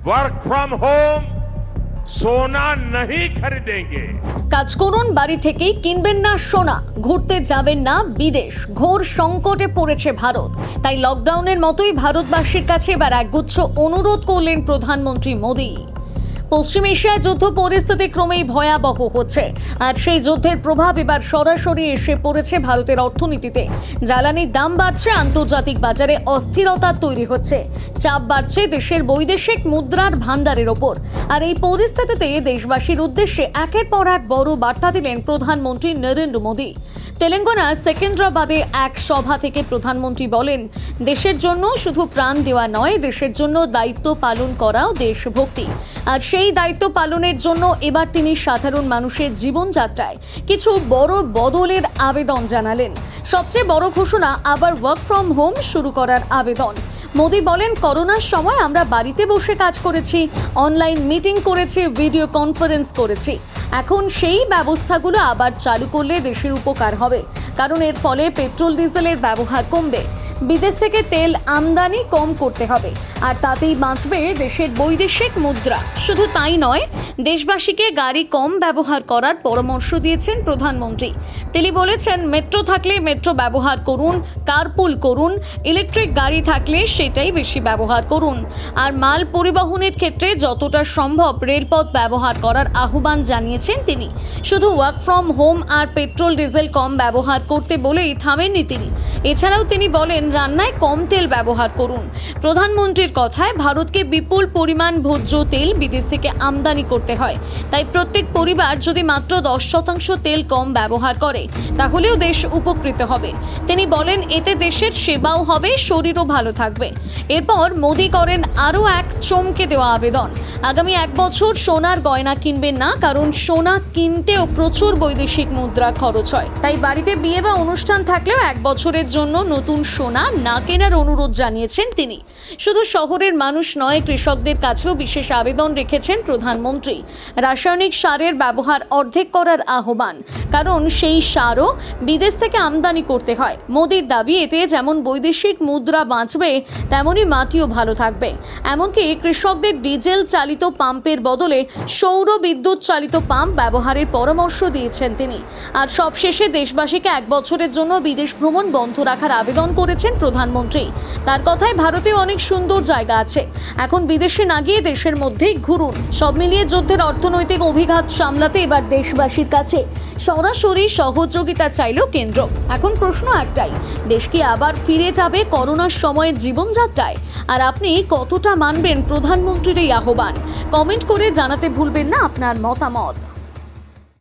Work from home सोना नहीं खरीदेंगे। কাজ করুন বাড়ি থেকেই, কিনবেন না সোনা, ঘুরতে যাবেন না বিদেশ। ঘোর সংকটে পড়েছে ভারত, তাই লকডাউনের মতোই ভারতবাসীর কাছে এবার একগুচ্ছ অনুরোধ করলেন প্রধানমন্ত্রী মোদী। পশ্চিম এশিয়ায় যুদ্ধ পরিস্থিতি ক্রমেই ভয়াবহ হচ্ছে, আর সেই যুদ্ধের প্রভাব এবার সরাসরি এসে পড়েছে ভারতের অর্থনীতিতে। জ্বালানির দাম বাড়ছে, আন্তর্জাতিক বাজারে অস্থিরতা তৈরি হচ্ছে, চাপ বাড়ছে দেশের বৈদেশিক মুদ্রার ভান্ডারের ওপর। আর এই পরিস্থিতিতে দেশবাসীর উদ্দেশ্যে একের পর এক বড় বার্তা দিলেন প্রধানমন্ত্রী নরেন্দ্র মোদী। তেলেঙ্গানার সেকেন্দ্রাবাদে এক সভা থেকে প্রধানমন্ত্রী বলেন, দেশের জন্য শুধু প্রাণ দেওয়া নয়, দেশের জন্য দায়িত্ব পালন করাও দেশভক্তি। আর সেই দায়িত্ব পালনের জন্য এবার তিনি সাধারণ মানুষের জীবনযাত্রায় কিছু বড় বদলের আবেদন জানালেন। সবচেয়ে বড় ঘোষণা, আবার ওয়ার্ক ফ্রম হোম শুরু করার আবেদন। মোদী বলেন, করোনার সময় আমরা বাড়িতে বসে কাজ করেছি, অনলাইন মিটিং করেছি, ভিডিও কনফারেন্স করেছি। এখন সেই ব্যবস্থাগুলো আবার চালু করলে দেশের উপকার হবে, কারণ এর ফলে পেট্রোল ডিজেলের ব্যবহার কমবে, বিদেশ থেকে তেল আমদানি কম করতে হবে, আর তাতেই বাঁচবে দেশের বৈদেশিক মুদ্রা। শুধু তাই নয়, দেশবাসীকে গাড়ি কম ব্যবহার করার পরামর্শ দিয়েছেন প্রধানমন্ত্রী। তিনি বলেছেন, মেট্রো থাকলে মেট্রো ব্যবহার করুন, কারপুল করুন, ইলেকট্রিক গাড়ি থাকলে সেটাই বেশি ব্যবহার করুন। আর মাল পরিবহনের ক্ষেত্রে যতটা সম্ভব রেলপথ ব্যবহার করার আহ্বান জানিয়েছেন তিনি। শুধু ওয়ার্ক ফ্রম হোম আর পেট্রোল ডিজেল কম ব্যবহার করতে বলেই থামেননি তিনি। এছাড়াও তিনি বলেন, রান্নায় কম তেল ব্যবহার করুন। প্রধানমন্ত্রীর কথায়, ভারতকে বিপুল পরিমাণ ভোজ্য তেল বিদেশ থেকে আমদানি করতে হয়, তাই প্রত্যেক পরিবার যদি মাত্র 10% তেল কম ব্যবহার করে তাহলেও দেশ উপকৃত হবে। তিনি বলেন, এতে দেশের সেবাও হবে, শরীরও ভালো থাকবে। এরপর মোদী করেন আরও এক চমকে দেওয়া আবেদন। আগামী 1 বছর সোনার গয়না কিনবেন না, কারণ সোনা কিনতেও প্রচুর বৈদেশিক মুদ্রা খরচ হয়। তাই বাড়িতে বিয়ে বা অনুষ্ঠান থাকলেও 1 বছরের জন্য নতুন সোনা না কেনার অনুরোধ জানিয়েছেন তিনি। শুধু শহরের মানুষ নয়, কৃষকদের কাছেও বিশেষ আবেদন রেখেছেন প্রধানমন্ত্রী। রাসায়নিক সারের ব্যবহার অর্ধেক করার আহ্বান, কারণ সেই সারও বিদেশ থেকে আমদানি করতে হয়। মোদির দাবি, এতে যেমন বৈদেশিক মুদ্রা বাঁচবে, তেমনই মাটিও ভালো থাকবে। এমনকি কৃষকদের ডিজেল চালিত পাম্পের বদলে সৌর বিদ্যুৎ চালিত পাম্প ব্যবহারের পরামর্শ দিয়েছেন তিনি। আর সবশেষে দেশবাসীকে 1 বছরের জন্য বিদেশ ভ্রমণ বন্ধ রাখার আবেদন করেছেন প্রধানমন্ত্রী। তার কথায়, ভারতে অনেক সুন্দর জায়গা আছে, এখন বিদেশে না গিয়ে দেশের মধ্যেই ঘুরুন। সব মিলিয়ে যুদ্ধের অর্থনৈতিক অভিঘাত সামলাতে এবার দেশবাসীর কাছে সরাসরি সহযোগিতা চাইল কেন্দ্র। এখন প্রশ্ন একটাই, দেশ কি আবার ফিরে যাবে করোনার সময়ের জীবনযাত্রায়? আর আপনি কতটা মানবেন প্রধানমন্ত্রীর এই আহ্বান? কমেন্ট করে জানাতে ভুলবেন না আপনার মতামত।